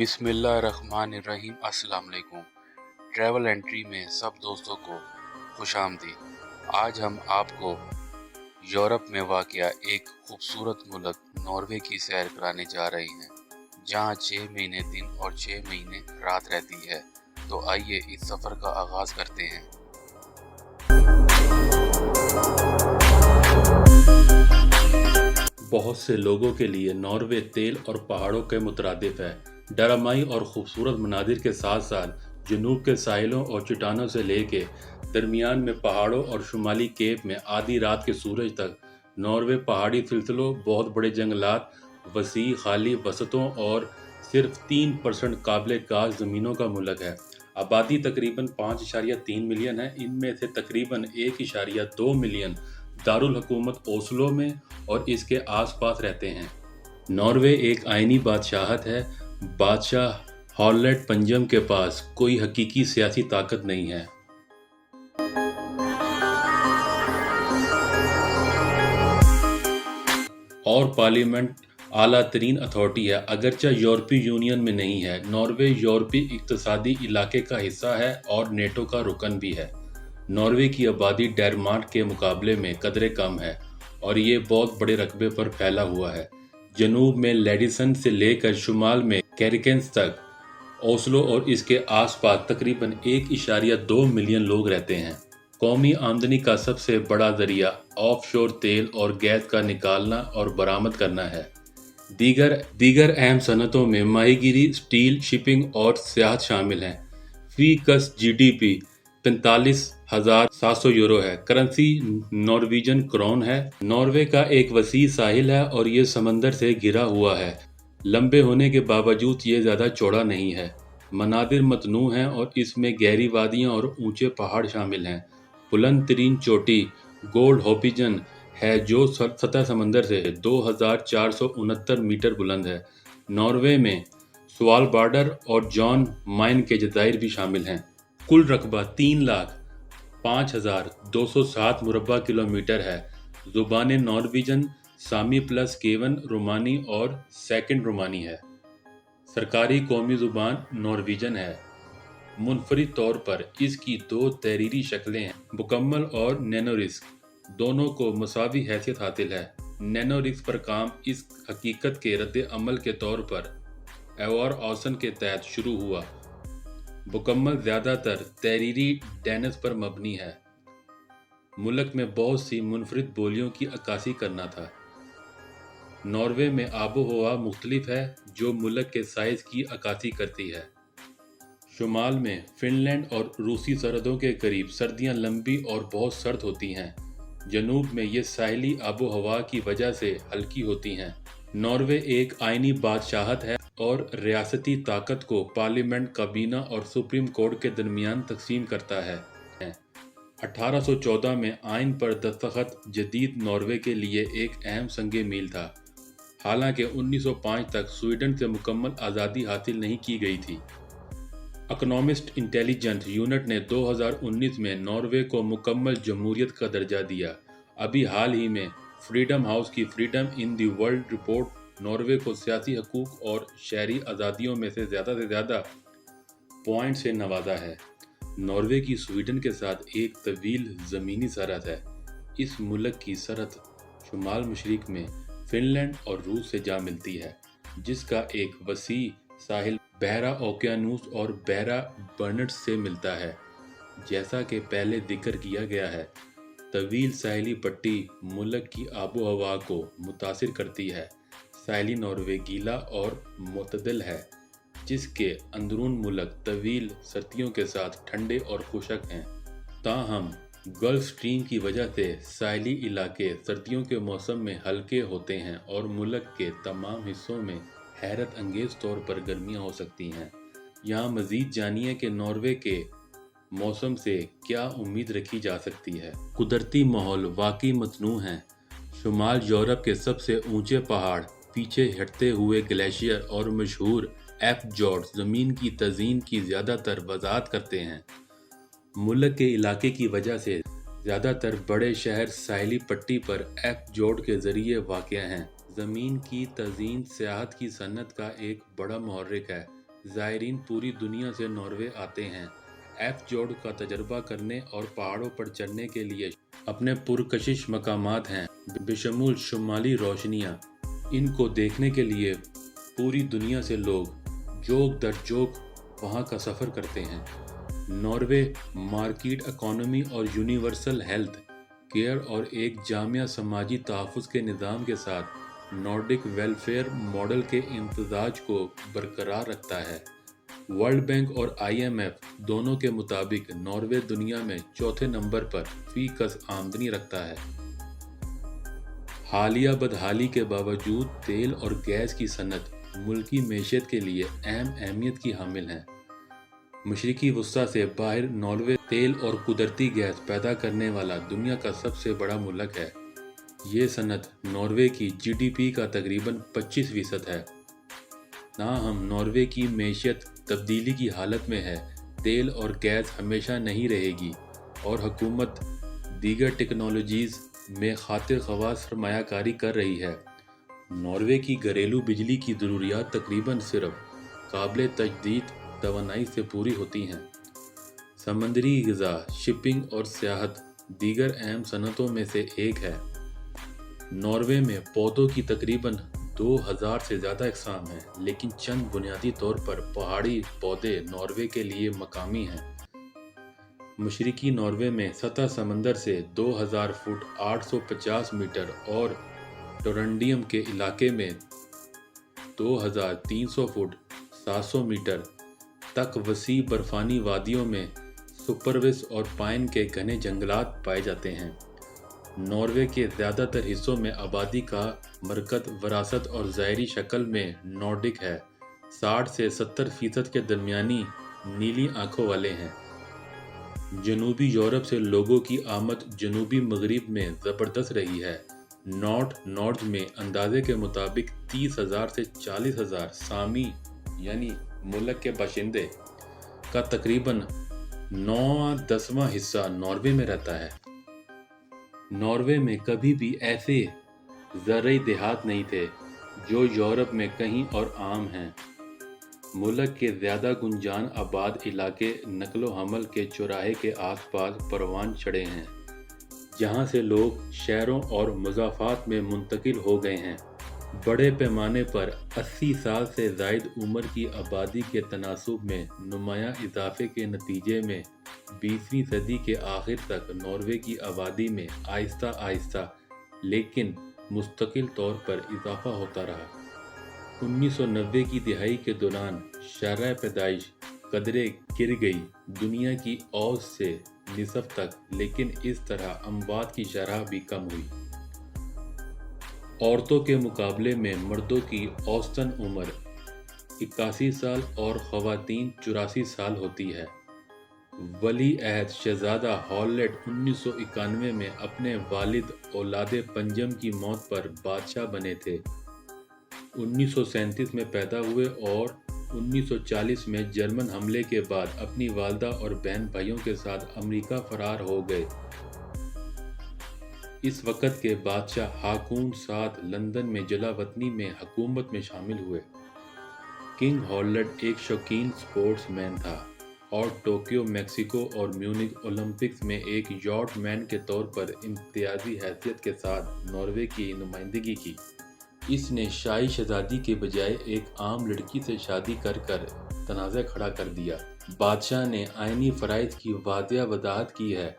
बिस्मिल्लाहिर्रहमानिर्रहीम। अस्सलाम वालेकुम। ट्रैवल एंट्री में सब दोस्तों को खुश आमदीद। आज हम आपको यूरोप में वाक़या एक खूबसूरत मुल्क नॉर्वे की सैर कराने जा रहे हैं, जहां 6 महीने दिन और 6 महीने रात रहती है। तो आइए इस सफ़र का आगाज़ करते हैं। बहुत से लोगों के लिए नॉर्वे तेल और पहाड़ों के मुतरादिफ है। डरामाई और खूबसूरत मनादिर के साथ साथ जनूब के साहिलों और चट्टानों से लेके दरमियान में पहाड़ों और शुमाली केप में आधी रात के सूरज तक, नॉर्वे पहाड़ी सिलसिलों, बहुत बड़े जंगलात, वसी खाली वसतों और सिर्फ 3% काबिल काश ज़मीनों का मुल्क है। आबादी तकरीबन 5.3 मिलियन है। इनमें से तकरीबन 1.2 मिलियन दारुल हुकूमत ओस्लो में और इसके आसपास रहते हैं। नॉर्वे एक आइनी बादशाहत है। बादशाह हॉलैंड पंजम के पास कोई हकीकी सियासी ताकत नहीं है और पार्लियामेंट आला तरीन अथॉरिटी है, अगरचे यूरोपीय यूनियन में नहीं है। नॉर्वे यूरोपीय इक़्तिसादी इलाके का हिस्सा है और नेटो का रुकन भी है। नॉर्वे की आबादी डेनमार्क के मुकाबले में कदरे कम है और ये बहुत बड़े रकबे पर फैला हुआ है। जनूब में लेडिसन से लेकर शुमाल में कैरिकेंस तक ओस्लो और इसके आसपास तकरीबन 1.2 मिलियन लोग रहते हैं। कौमी आमदनी का सबसे बड़ा जरिया ऑफशोर तेल और गैस का निकालना और बरामद करना है। दीगर अहम सनतों में माहीगीरी, स्टील, शिपिंग और सियाहत शामिल हैं। फी कस GDP 45,700 यूरो है। करेंसी नॉर्वीजन क्रोन है। नॉर्वे का एक वसी साहिल है और ये समंदर से घिरा हुआ है। लंबे होने के बावजूद ये ज़्यादा चौड़ा नहीं है। मनादिर मतनू हैं और इसमें गहरी वादियाँ और ऊंचे पहाड़ शामिल हैं। बुलंद तरीन चोटी गोल्ड होपिजन है जो सतह समंदर से 2,469 मीटर बुलंद है। नॉर्वे में स्वालबार्डर और जॉन माइन के जज़ाइर भी शामिल हैं। कुल रकबा 3,05,207 मुरबा किलोमीटर है। ज़ुबान नॉर्वीजन सामी प्लस केवन रोमानी और सेकंड रोमानी है। सरकारी कौमी ज़ुबान नॉर्वीजन है। मुनफरिद तौर पर इसकी 2 तहरीरी शक्लें हैं, मुकम्मल और नैनोरिस्क। दोनों को मसावी हैसियत हासिल है। नैनोरिस्क पर काम इस हकीकत के रद्द अमल के तौर पर एवर ऑसन के तहत शुरू हुआ। मुकम्मल ज़्यादातर तहरीरी डेनिस पर मबनी है। मुल्क में बहुत सी मुनफरिद बोलियों की अक्कासी करना था। नॉर्वे में आबो हवा मुख्तलिफ है जो मुल्क के साइज़ की अक्कासी करती है। शुमाल में फिनलैंड और रूसी सरहदों के करीब सर्दियां लंबी और बहुत सर्द होती हैं। जनूब में ये साहिली आबो हवा की वजह से हल्की होती हैं। नॉर्वे एक आइनी बादशाहत है और रियासती ताकत को पार्लियामेंट, काबीना और सुप्रीम कोर्ट के दरमियान तकसीम करता है। 1814 में आइन पर दस्तखत जदीद नॉर्वे के लिए एक अहम संगे मील था। हालांकि 1905 तक स्वीडन से मुकम्मल आज़ादी हासिल नहीं की गई थी। इकोनॉमिस्ट इंटेलिजेंस यूनिट ने 2019 में नॉर्वे को मुकम्मल जमहूरियत का दर्जा दिया। अभी हाल ही में फ्रीडम हाउस की freedom in the world report Norway को सियासी हकूक और शहरी आज़ादियों में से ज़्यादा पॉइंट से नवाजा है। नॉर्वे की स्वीडन के साथ एक तवील ज़मीनी सरहद है। इस मुल्क की सरहद शुमाल मशरिक में फिनलैंड और रूस से जा मिलती है, जिसका एक वसी साहिल बहरा ओकियानूस और बहरा बर्नेट्स से मिलता है। जैसा कि पहले जिक्र किया गया है, तवील साहिली पट्टी मुल्क की आबो हवा को मुतासिर करती है। साहिली नॉर्वे गीला और मुतदल है, जिसके अंदरून मुल्क तवील सर्दियों के साथ ठंडे और खुशक हैं। ताहम गल्फ स्ट्रीम की वजह से साहिली इलाके सर्दियों के मौसम में हल्के होते हैं और मुल्क के तमाम हिस्सों में हैरत अंगेज़ तौर पर गर्मियाँ हो सकती हैं। यहाँ मज़ीद जानिए कि नॉर्वे के मौसम से क्या उम्मीद रखी जा सकती है। कुदरती माहौल वाकई मतनू है। शुमाल यूरोप के सबसे ऊंचे पहाड़, पीछे हटते हुए ग्लेशियर और मशहूर एफजोर्ड्स ज़मीन की तज़ीन की ज़्यादातर वजाहत करते हैं। मुल्क के इलाके की वजह से ज़्यादातर बड़े शहर साहिली पट्टी पर एफजोर्ड के ज़रिए वाक़ हैं। ज़मीन की तज़ीन सियाहत की सनत का एक बड़ा मुहर्रिक है। زائرین پوری دنیا سے ناروے آتے ہیں ایف جورڈ کا تجربہ کرنے اور پہاڑوں پر چڑھنے کے لیے۔ اپنے پرکشش مقامات ہیں بشمول شمالی روشنیاں، ان کو دیکھنے کے لیے پوری دنیا سے لوگ جوک در جوک وہاں کا سفر کرتے ہیں۔ ناروے مارکیٹ اکانومی اور یونیورسل ہیلتھ کیئر اور ایک جامع سماجی تحفظ کے نظام کے ساتھ نارڈک ویلفیئر ماڈل کے امتزاج کو برقرار رکھتا ہے۔ ورلڈ بینک اور IMF دونوں کے مطابق ناروے دنیا میں چوتھے نمبر پر فی کس آمدنی رکھتا ہے۔ حالیہ بدحالی کے باوجود تیل اور گیس کی صنعت ملکی معیشت کے لیے اہم اہمیت کی حامل ہے۔ مشرقی وسطی سے باہر ناروے تیل اور قدرتی گیس پیدا کرنے والا دنیا کا سب سے بڑا ملک ہے۔ یہ صنعت ناروے کی GDP کا تقریباً 25% ہے۔ تاہم ناروے کی معیشت تبدیلی کی حالت میں ہے۔ تیل اور گیس ہمیشہ نہیں رہے گی اور حکومت دیگر ٹیکنالوجیز میں خاطر خواہ سرمایہ کاری کر رہی ہے۔ ناروے کی گھریلو بجلی کی ضروریات تقریباً صرف قابل تجدید توانائی سے پوری ہوتی ہیں۔ سمندری غذا، شپنگ اور سیاحت دیگر اہم صنعتوں میں سے ایک ہے۔ ناروے میں پودوں کی تقریباً 2000 سے زیادہ اقسام ہیں، لیکن چند بنیادی طور پر پہاڑی پودے ناروے کے لیے مقامی ہیں۔ مشرقی ناروے میں سطح سمندر سے 2000 فٹ 850 میٹر اور ٹورنڈیم کے علاقے میں 2300 فٹ 700 میٹر تک وسیع برفانی وادیوں میں سپروس اور پائن کے گھنے جنگلات پائے جاتے ہیں۔ ناروے کے زیادہ تر حصوں میں آبادی کا مرکز وراثت اور ظاہری شکل میں نارڈک ہے۔ 60 سے 70% کے درمیانی نیلی آنکھوں والے ہیں۔ جنوبی یورپ سے لوگوں کی آمد جنوبی مغرب میں زبردست رہی ہے۔ نارتھ میں اندازے کے مطابق 30,000 سے 40,000 سامی یعنی ملک کے باشندے کا تقریباً 9/10واں حصہ ناروے میں رہتا ہے۔ ناروے میں کبھی بھی ایسے زرعی دیہات نہیں تھے جو یورپ میں کہیں اور عام ہیں۔ ملک کے زیادہ گنجان آباد علاقے نقل و حمل کے چوراہے کے آس پاس پروان چڑھے ہیں، جہاں سے لوگ شہروں اور مضافات میں منتقل ہو گئے ہیں۔ بڑے پیمانے پر 80 سال سے زائد عمر کی آبادی کے تناسب میں نمایاں اضافے کے نتیجے میں 20ویں صدی کے آخر تک ناروے کی آبادی میں آہستہ آہستہ لیکن مستقل طور پر اضافہ ہوتا رہا۔ 1990 کی دہائی کے دوران شرح پیدائش قدرے گر گئی دنیا کی اوج سے نصف تک، لیکن اس طرح اموات کی شرح بھی کم ہوئی۔ عورتوں کے مقابلے میں مردوں کی اوسطاً عمر 81 سال اور خواتین 84 سال ہوتی ہے۔ ولی عہد شہزادہ ہالڈ 1991 میں اپنے والد اولاد پنجم کی موت پر بادشاہ بنے تھے۔ 1937 میں پیدا ہوئے اور 1940 میں جرمن حملے کے بعد اپنی والدہ اور بہن بھائیوں کے ساتھ امریکہ فرار ہو گئے۔ اس وقت کے بادشاہ ہاکون ساتھ لندن میں جلا وطنی میں حکومت میں شامل ہوئے۔ کنگ ہالڈ ایک شوقین سپورٹس مین تھا اور ٹوکیو، میکسیکو اور میونخ اولمپکس میں ایک یاٹ مین کے طور پر امتیازی حیثیت کے ساتھ ناروے کی نمائندگی کی۔ اس نے شاہی شہزادی کے بجائے ایک عام لڑکی سے شادی کر تنازع کھڑا کر دیا۔ بادشاہ نے آئینی فرائض کی واضح وضاحت کی ہے۔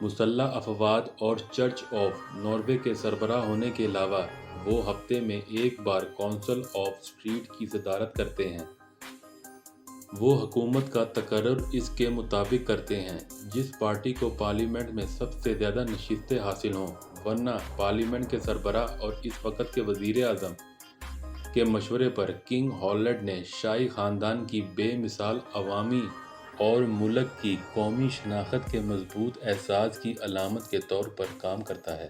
مسلح افواج اور چرچ آف ناروے کے سربراہ ہونے کے علاوہ وہ ہفتے میں ایک بار کونسل آف اسٹیٹ کی صدارت کرتے ہیں۔ وہ حکومت کا تقرر اس کے مطابق کرتے ہیں جس پارٹی کو پارلیمنٹ میں سب سے زیادہ نشستیں حاصل ہوں، ورنہ پارلیمنٹ کے سربراہ اور اس وقت کے وزیر اعظم کے مشورے پر کنگ ہالڈ نے شاہی خاندان کی بے مثال عوامی اور ملک کی قومی شناخت کے مضبوط احساس کی علامت کے طور پر کام کرتا ہے۔